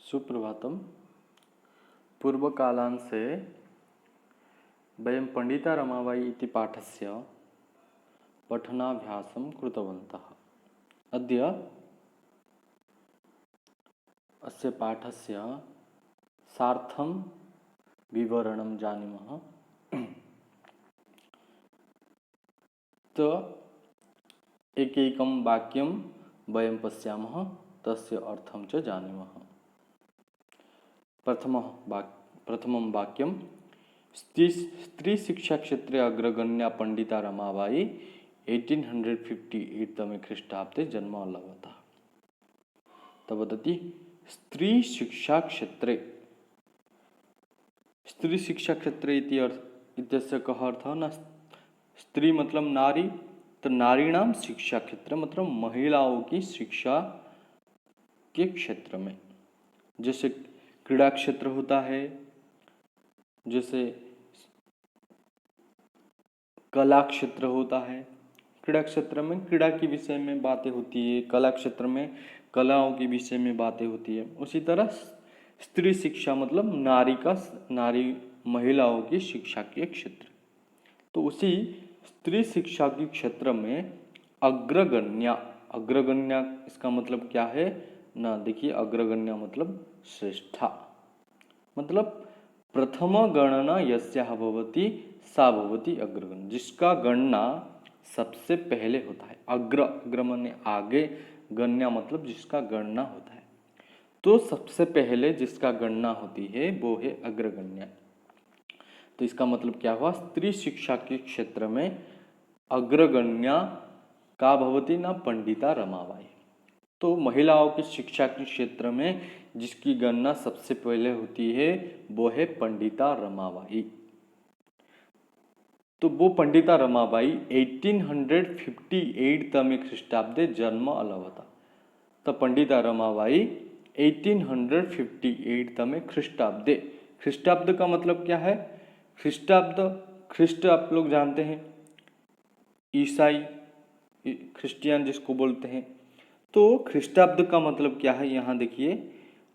सुप्रभातम। पूर्वकालांसे वयं पंडिता रमाबाई इति पाठस्य पठनाभ्यासं कृतवन्तः। अद्य अस्य पाठस्य सार्थं विवरणं जानीमः। तो एकैकं वाक्यं वयं पश्यामः, तस्य अर्थं च जानीमः। प्रथमं वाक्यं स्त्री शिक्षा क्षेत्रे अग्रगण्या पंडिता रमाबाई 1858 तमे ख्रीष्टाब्दे जन्म अलभत। तब वदति स्त्री शिक्षा क्षेत्रे। स्त्री शिक्षा क्षेत्रे इत्यस्य कः अर्थः न? स्त्री मतलब नारी, तो नारीणाम शिक्षा क्षेत्र मतलब महिलाओं की शिक्षा के क्षेत्र में। जैसे क्रीड़ा क्षेत्र होता है, जैसे कला क्षेत्र होता है। क्रीड़ा क्षेत्र में क्रीड़ा के विषय में बातें होती है, कला क्षेत्र में कलाओं के विषय में बातें होती है। उसी तरह स्त्री शिक्षा मतलब नारी महिलाओं की शिक्षा के क्षेत्र। तो उसी स्त्री शिक्षा के क्षेत्र में अग्रगण्या इसका मतलब क्या है ना? देखिए, अग्रगण्या मतलब श्रेष्ठा, मतलब प्रथम गणना यस्याः भवति सा भवति अग्रगण्या, जिसका गणना सबसे पहले होता है। अग्र माने आगे, गण्या मतलब जिसका गणना होता है। तो सबसे पहले जिसका गणना होती है वो है अग्रगण्या। तो इसका मतलब क्या हुआ? स्त्री शिक्षा के क्षेत्र में अग्रगण्या का भवति ना पंडिता रमाबाई। तो महिलाओं की शिक्षा के क्षेत्र में जिसकी गणना सबसे पहले होती है वो है पंडिता रमाबाई। तो वो पंडिता रमाबाई 1858 तमे ख्रीष्टाब्दे जन्म अलभत। तो पंडिता रमाबाई 1858 तमे ख्रीष्टाब्दे। ख्रीष्टाब्द का मतलब क्या है? ख्रीष्ट आप लोग जानते हैं, ईसाई क्रिश्चियन जिसको बोलते हैं। तो ख्रीष्टाब्द का मतलब क्या है? यहाँ देखिए,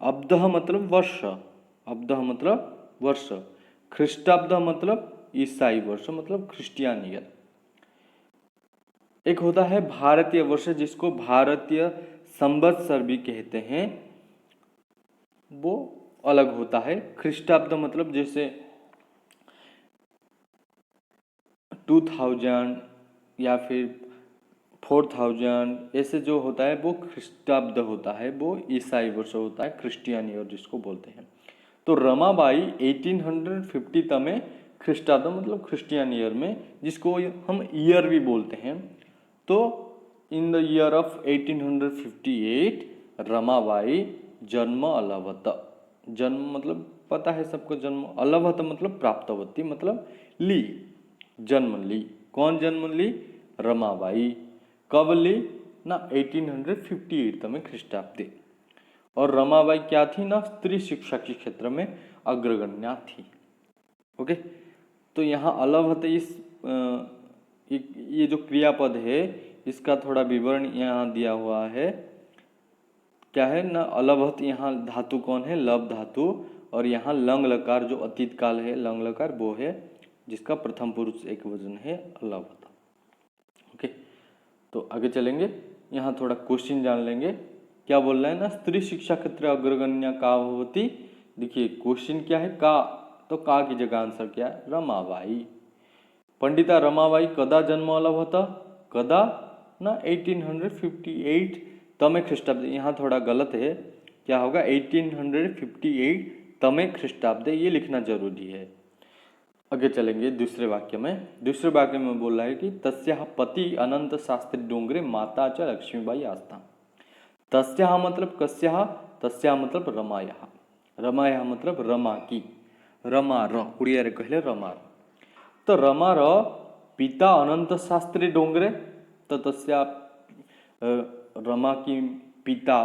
अब्दः मतलब वर्ष, अब्दः मतलब वर्ष, ख्रीष्टाब्द मतलब ईसाई वर्ष मतलब क्रिश्चियन ईयर। एक होता है भारतीय वर्ष जिसको भारतीय संवत्सर भी कहते हैं, वो अलग होता है। ख्रीष्टाब्द मतलब जैसे 2000 या फिर 4000 ऐसे जो होता है वो ख्रीष्टाब्द होता है, वो ईसाई वर्ष होता है, क्रिश्चियन ईयर जिसको बोलते हैं। तो रमाबाई 1850 तमे ख्रीष्टाब्द मतलब क्रिश्चियन ईयर में, जिसको हम ईयर भी बोलते हैं। तो in the year of 1858 Ramabai जन्म अलभत। जन्म मतलब पता है सबको, जन्म अलभत मतलब प्राप्तवती मतलब ली, जन्म ली। कौन जन्म ली? रमाबाई। कब ली ना? 1858 तमे ख्रीष्टाब्दे। और रमाबाई क्या थी ना? स्त्री शिक्षा के क्षेत्र में अग्रगण्या थी। ओके, तो यहाँ अलभत ये जो क्रियापद है इसका थोड़ा विवरण यहाँ दिया हुआ है। क्या है ना? अलभत यहाँ धातु कौन है? लब धातु। और यहाँ लंग लकार जो अतीत काल है, लंग लकार वो है जिसका प्रथम पुरुष एक वचन है अलभत। ओके, तो आगे चलेंगे। यहाँ थोड़ा क्वेश्चन जान लेंगे। क्या बोल रहा है ना? स्त्री शिक्षा क्षेत्र अग्रगण्या का भवति। देखिए क्वेश्चन क्या है? का, तो का की जगह आंसर क्या है? रमाबाई। पंडिता रमाबाई कदा जन्म अलभत? कदा ना? 1858 तमे ख्रीष्टाब्दे। यहाँ थोड़ा गलत है, क्या होगा? 1858 तमे ख्रीष्टाब्दे, ये लिखना जरूरी है। आगे चलेंगे दूसरे वाक्य में। दूसरे वाक्य में बोल रहा है कि तस्याः पति अनंत शास्त्री डोंगरे माता च लक्ष्मीबाई आस्था। तस्याः मतलब कस्याः? तस्याः मतलब रमायाः। रमायाः मतलब रमा की, रमा र उड़िया रे कहले रमा। तो रमा र पिता अनंत शास्त्री डोंगरे। तो तस्या रमा की पिता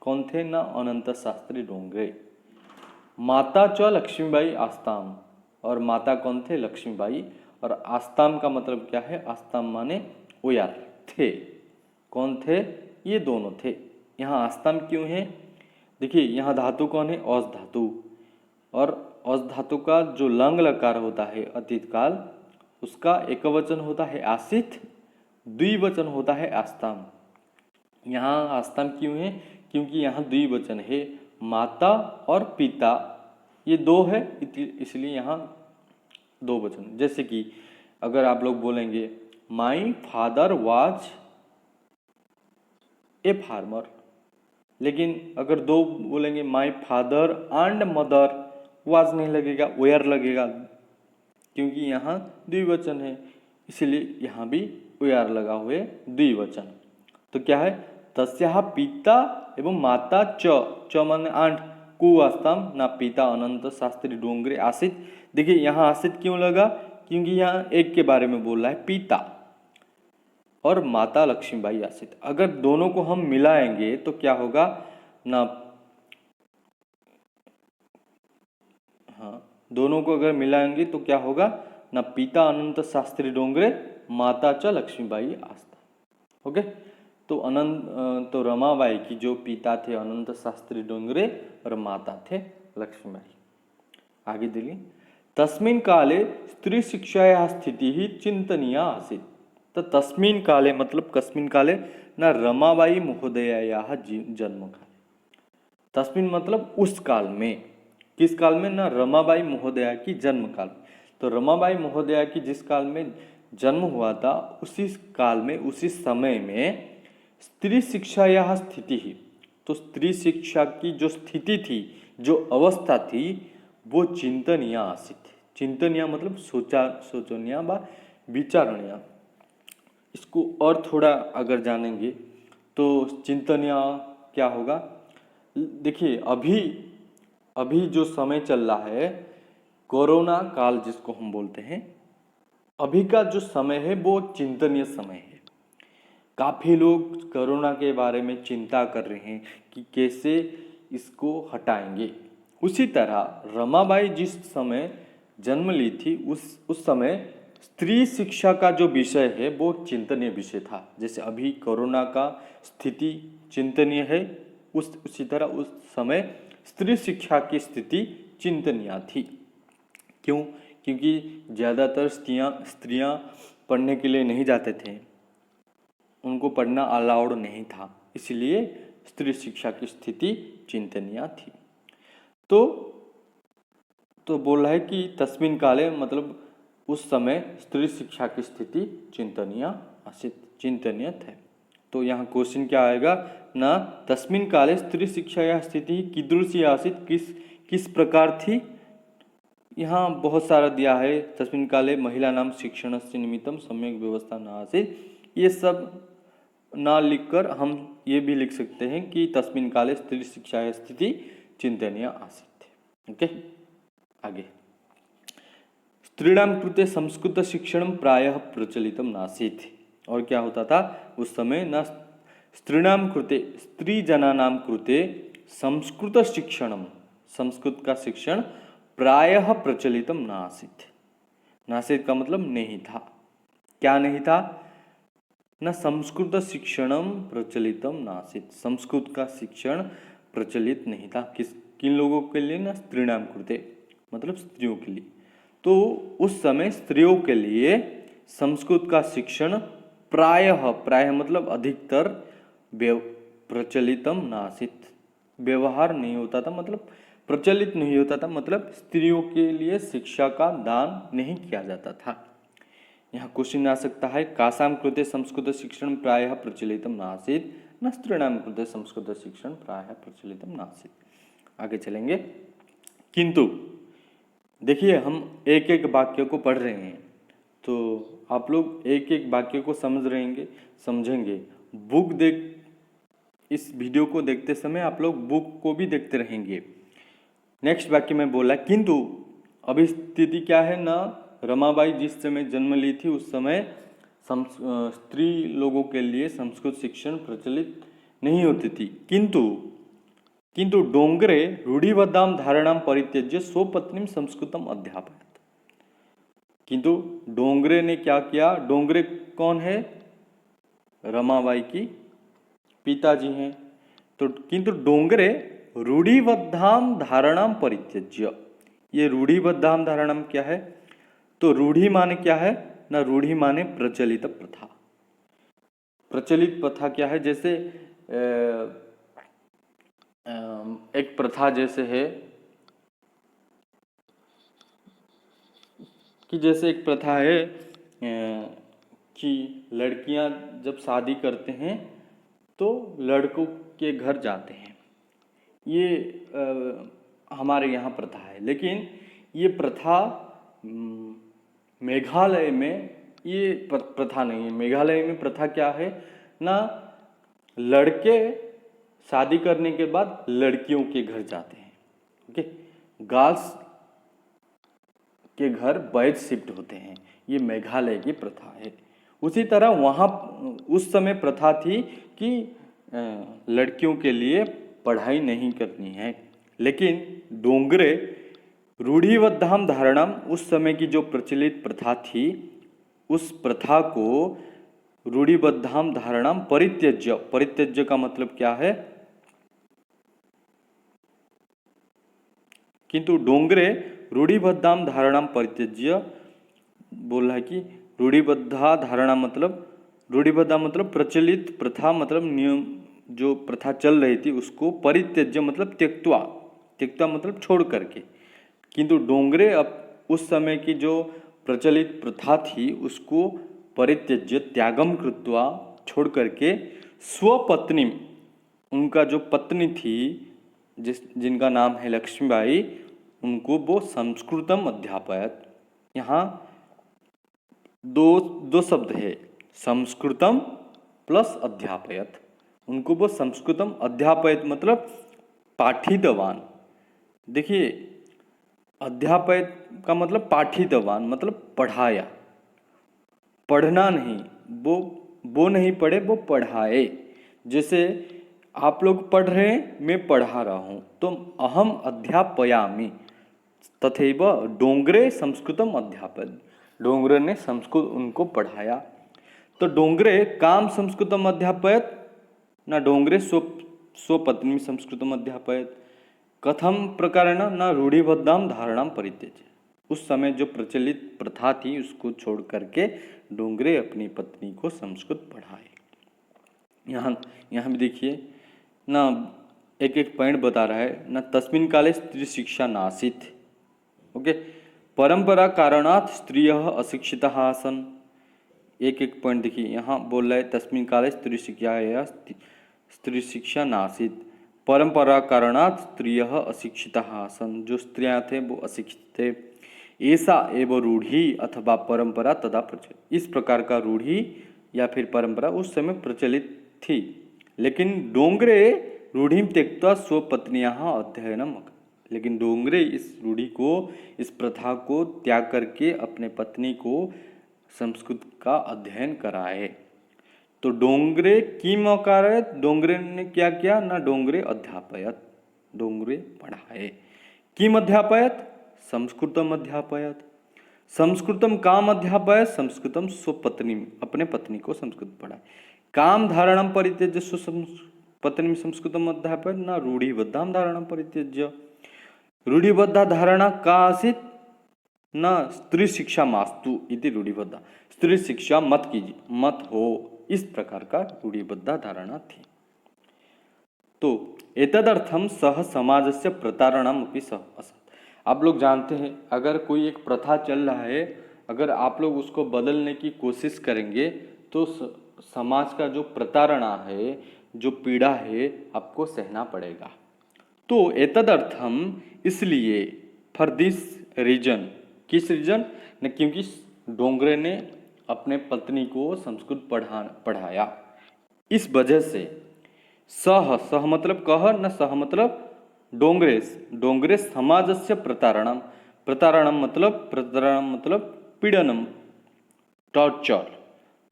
कौन थे ना? अनंत शास्त्री डोंगरे। माता च लक्ष्मीबाई आस्ताम, और माता कौन थे? लक्ष्मीबाई। और आस्ताम का मतलब क्या है? आस्ताम माने ओयार थे। कौन थे? ये दोनों थे। यहाँ आस्ताम क्यों है? देखिए यहाँ धातु कौन है, औस धातु, और औस धातु का जो लंग लकार होता है अतीत काल, उसका एकवचन होता है आसित, द्विवचन होता है आस्ताम। यहाँ आस्ताम क्यों है, क्योंकि यहाँ द्विवचन है, माता और पिता ये दो है, इसलिए यहाँ दो वचन। जैसे कि अगर आप लोग बोलेंगे my father was a farmer, लेकिन अगर दो बोलेंगे my father and mother, was नहीं लगेगा, वेयर लगेगा, क्योंकि यहाँ द्विवचन है, इसलिए यहाँ भी वेयर लगा हुए द्विवचन। तो क्या है, तस्याः पिता एवं माता च माने आठ कुवास्तम ना पिता अनंत शास्त्री डोंगरे आसित। देखिए यहाँ आसित क्यों लगा, क्योंकि यहाँ एक के बारे में बोल रहा है, पिता और माता लक्ष्मीबाई आसित। अगर दोनों को हम मिलाएंगे तो क्या होगा ना, हाँ दोनों को अगर मिलाएंगे तो क्या होगा ना, पिता अनंत शास्त्री डोंगरे माता च लक्ष्मीबाई आस्था। ओके, तो तो रमाबाई की जो पिता थे अनंत शास्त्री डोंगरे और माता थे लक्ष्मीबाई। आगे दिली तस्मिन् काले स्त्री शिक्षायाः स्थितिः चिंतनीया आसीत्। तो तस्मिन् काले मतलब कस्मिन् काले न रमाबाई महोदयायाः जन्म काले। तस्मिन् मतलब उस काल में, किस काल में, न रमाबाई महोदया की जन्म काल। तो रमाबाई महोदया की जिस काल में जन्म हुआ था, उसी काल में उसी समय में स्त्री शिक्षा यह स्थिति ही, तो स्त्री शिक्षा की जो स्थिति थी, जो अवस्था थी, वो चिंतनीय आसित। चिंतनीय मतलब सोचनीय व विचारणीय। इसको और थोड़ा अगर जानेंगे तो चिंतनीय क्या होगा, देखिए अभी जो समय चल रहा है, कोरोना काल जिसको हम बोलते हैं, अभी का जो समय है वो चिंतनीय समय है। काफ़ी लोग कोरोना के बारे में चिंता कर रहे हैं कि कैसे इसको हटाएंगे। उसी तरह रमाबाई जिस समय जन्म ली थी, उस समय स्त्री शिक्षा का जो विषय है वो चिंतनीय विषय था। जैसे अभी कोरोना का स्थिति चिंतनीय है, उसी तरह उस समय स्त्री शिक्षा की स्थिति चिंतनीय थी। क्यों, क्योंकि ज़्यादातर स्त्रियां पढ़ने के लिए नहीं जाते थे, उनको पढ़ना अलाउड नहीं था, इसलिए स्त्री शिक्षा की स्थिति चिंतनीय थी। तो बोल रहा है कि तस्मिन काले मतलब उस समय स्त्री शिक्षा की स्थिति चिंतनीय थे। तो यहाँ क्वेश्चन क्या आएगा ना, तस्मिन काले स्त्री शिक्षा या स्थिति कीदृशी आसित, किस प्रकार थी। यहाँ बहुत सारा दिया है, तस्मिन काले महिला नाम शिक्षण से निमित्तम सम्यक व्यवस्था न आसित। ये सब ना लिखकर हम ये भी लिख सकते हैं कि तस्मिन काले स्त्री शिक्षा स्थिति चिंतनीय आसीत्। ओके, आगे स्त्रीणाम कृते संस्कृत शिक्षण प्रायः प्रचलितम नासीत्। और क्या होता था उस समय, न स्त्रीणाम कृते स्त्री जनानाम कृते संस्कृत शिक्षणम, संस्कृत का शिक्षण प्रायः प्रचलितम नासीत्। नासीत् का मतलब नहीं था। क्या नहीं था, न संस्कृत शिक्षणम प्रचलितम नासीत्, संस्कृत का शिक्षण प्रचलित नहीं था। किन लोगों के लिए, न स्त्रीणाम कृते मतलब स्त्रियों के लिए। तो उस समय स्त्रियों के लिए संस्कृत का शिक्षण प्रायः मतलब अधिकतर प्रचलितम नासीत्, व्यवहार नहीं होता था, मतलब प्रचलित नहीं होता था, मतलब स्त्रियों के लिए शिक्षा का दान नहीं किया जाता था। यहाँ क्वेश्चन आ सकता है, कासाम कृते संस्कृत शिक्षण प्रायः प्रचलितम नासीत्, न स्त्रीणाम कृते संस्कृत शिक्षण प्रायः प्रचलितम नासीत्। आगे चलेंगे। किंतु देखिए हम एक एक वाक्य को पढ़ रहे हैं, तो आप लोग एक एक वाक्य को समझेंगे। बुक इस वीडियो को देखते समय आप लोग बुक को भी देखते रहेंगे। नेक्स्ट वाक्य में बोला, किंतु अभी स्थिति क्या है ना, रमाबाई जिस समय जन्म ली थी उस समय स्त्री लोगों के लिए संस्कृत शिक्षण प्रचलित नहीं होती थी। किंतु डोंगरे रूढ़िबद्धाम धारणाम परित्यज्य स्वपत्नीम संस्कृतम अध्यापयत्। किंतु डोंगरे ने क्या किया, डोंगरे कौन है, रमाबाई की पिताजी हैं। तो किंतु डोंगरे रूढ़िबद्धाम धारणाम परित्यज्य। ये रूढ़िबद्धाम धारणाम क्या है? तो रूढ़ि माने क्या है ना, रूढ़ि माने प्रचलित प्रथा। प्रचलित प्रथा क्या है? जैसे एक प्रथा जैसे है कि जैसे एक प्रथा है कि लड़कियां जब शादी करते हैं तो लड़कों के घर जाते हैं। ये हमारे यहाँ प्रथा है, लेकिन ये प्रथा मेघालय में ये प्रथा नहीं है। मेघालय में प्रथा क्या है ना, लड़के शादी करने के बाद लड़कियों के घर जाते हैं। ओके, गर्ल्स के घर बॉयज शिफ्ट होते हैं। ये मेघालय की प्रथा है। उसी तरह वहाँ उस समय प्रथा थी कि लड़कियों के लिए पढ़ाई नहीं करनी है, लेकिन डोंगरे रूढ़िबद्धाम धारणाम, उस समय की जो प्रचलित प्रथा थी, उस प्रथा को रूढ़िबद्धाम धारणाम परित्यज्य, परित्यज्य का मतलब क्या है? किंतु डोंगरे रूढ़िबद्धाम धारणाम परित्यज्य बोल रहा है कि रूढ़िबद्धा धारणा मतलब, रूढ़िबद्धा मतलब प्रचलित प्रथा, मतलब नियम जो प्रथा चल रही थी उसको परित्यज्य मतलब त्यक्त्वा, त्यक्त्वा मतलब छोड़ करके। किंतु डोंगरे अब उस समय की जो प्रचलित प्रथा थी उसको परित्यज्य त्यागम कृत्वा छोड़ करके स्वपत्नी, उनका जो पत्नी थी जिनका नाम है लक्ष्मीबाई, उनको वो संस्कृतम अध्यापयत। यहाँ दो शब्द है, संस्कृतम प्लस अध्यापयत। उनको वो संस्कृतम अध्यापयत मतलब पाठितवान। देखिए, अध्यापयत का मतलब पाठितवान मतलब पढ़ाया, पढ़ना नहीं, वो नहीं पढ़े, वो पढ़ाए। जैसे आप लोग पढ़ रहे हैं, मैं पढ़ा रहा हूँ, तो अहम अध्यापयामि। तथैव डोंगरे संस्कृतम अध्यापयत, डोंगरे ने संस्कृत उनको पढ़ाया। तो डोंगरे काम संस्कृतम अध्यापयत ना डोंगरे स्वपत्नी संस्कृतम अध्यापयत। कथम प्रकारेण न रूढ़िबद्धाम धारणाम परित्यज्य। उस समय जो प्रचलित प्रथा थी उसको छोड़ करके डोंगरे अपनी पत्नी को संस्कृत पढ़ाए। यहाँ भी देखिए ना, एक एक पॉइंट बता रहा है ना। तस्मिन् काले स्त्री शिक्षा नासीत्। ओके, परंपरा कारणात् स्त्रियः अशिक्षिताः आसन्। एक एक पॉइंट देखिए, यहाँ बोल रहा है तस्मिन् काले स्त्री शिक्षा नासीत्, परंपरा कारणात् स्त्रियः अशिक्षिताः आसन्। जो स्त्रियां थे वो अशिक्षित थे। ऐसा एवं रूढ़ी अथवा परंपरा तदा प्रचलित, इस प्रकार का रूढ़ी या फिर परंपरा उस समय प्रचलित थी। लेकिन डोंगरे रूढ़िम त्यक्त्वा स्वपत्न्याः अध्ययनम, लेकिन डोंगरे इस रूढ़ी को, इस प्रथा को त्याग करके अपने पत्नी को संस्कृत का अध्ययन कराए। तो डोंगरे की मौकारत, डोंगरे ने क्या किया ना, डोंगरे अध्यापयत, डोंगरे पढ़ाए। किम अध्यापयत? संस्कृतम अध्यापयत। संस्कृतम काम अध्यापयत, संस्कृतम स्वपत्नी, अपने पत्नी को संस्कृत पढ़ाए। काम धारणम परित्यज्य स्वपत्नी संस्कृतम अध्यापयत ना रूढ़िबद्धाम धारणम परित्यज्य। रूढ़िबद्धा धारणा का आसीत न स्त्री शिक्षा मास्तु इति रूढ़िबद्धा, स्त्री शिक्षा मत कीजिए, मत हो, इस प्रकार का रूढ़िबद्धा धारणा थी। तो एतदर्थम सह समाजस्य प्रतारणम अपि सह असत्। आप लोग जानते हैं, अगर कोई एक प्रथा चल रहा है, अगर आप लोग उसको बदलने की कोशिश करेंगे तो समाज का जो प्रताड़ना है, जो पीड़ा है, आपको सहना पड़ेगा। तो एतदर्थम, इसलिए, फॉर दिस रीजन, किस रीजन न, क्योंकि डोंगरे ने अपने पत्नी को संस्कृत पढ़ाया, इस वजह से सह, सह मतलब कह न, सह मतलब डोंगरे, डोंगरे समाजस्य प्रतारणम, प्रतारणम मतलब पीड़नम, टॉर्चर।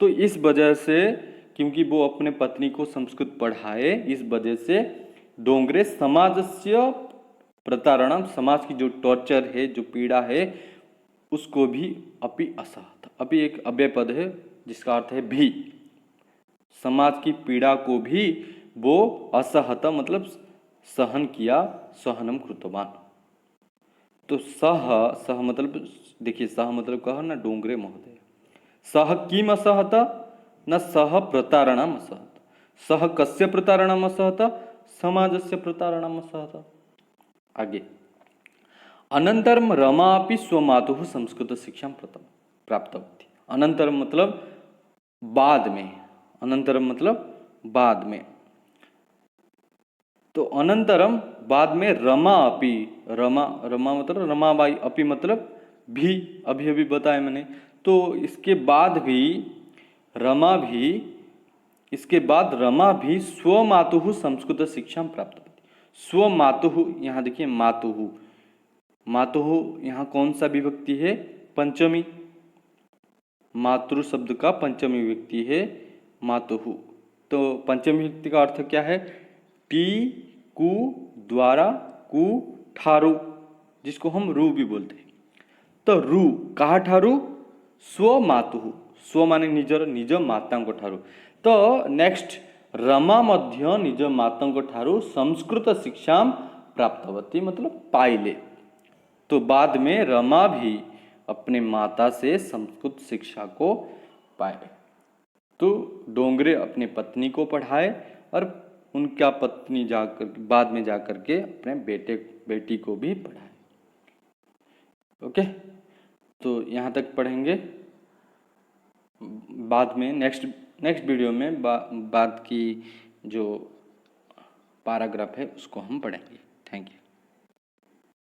तो इस वजह से, क्योंकि वो अपने पत्नी को संस्कृत पढ़ाए, इस वजह से डोंगरे समाजस्य प्रतारणम, समाज की जो टॉर्चर है, जो पीड़ा है, उसको भी अपि असहत, अपि एक अव्यय पद है जिसका अर्थ है भी, समाज की पीड़ा को भी वो असहत मतलब सहन किया, सहनम कृतवान। तो सह मतलब देखिए, सह मतलब कह ना डोंगरे महोदय, सह किम असहत न सह प्रतारणम असहत, सह कस्य प्रतारणम असहत, समाजस्य प्रतारणम असहत। आगे, अनंतरम रमा अपि स्वमातुः संस्कृत शिक्षा प्राप्तवती। अनंतरम मतलब बाद में, अनंतरम मतलब बाद में। तो अनंतरम बाद में रमा अपि, रमा रमा मतलब रमाबाई, अपि मतलब भी, अभी अभी बताया मैंने। तो इसके बाद भी रमा भी, इसके बाद रमा भी स्वमातुः संस्कृत शिक्षा प्राप्त होती। स्वमातुः, यहाँ देखिए मातुः, मातुः यहाँ कौन सा विभक्ति है? पंचमी। मातृ शब्द का पंचमी विभक्ति है मातुः। तो पंचमी विभक्ति का अर्थ क्या है? टी कु द्वारा कु ठारू, जिसको हम रू भी बोलते हैं। तो रू कहा ठारू? स्व मातुः, स्व माने निजर, निज मातांको ठारू। तो नेक्स्ट, रमा मध्य निज मातांको ठारू संस्कृत शिक्षा प्राप्तवती मतलब पाइले। तो बाद में रमा भी अपने माता से संस्कृत शिक्षा को पाए। तो डोंगरे अपने पत्नी को पढ़ाए और उनका पत्नी जाकर बाद में जाकर के अपने बेटी को भी पढ़ाए। ओके, तो यहाँ तक पढ़ेंगे। बाद में नेक्स्ट वीडियो में बाद की जो पैराग्राफ है उसको हम पढ़ेंगे। Thank you.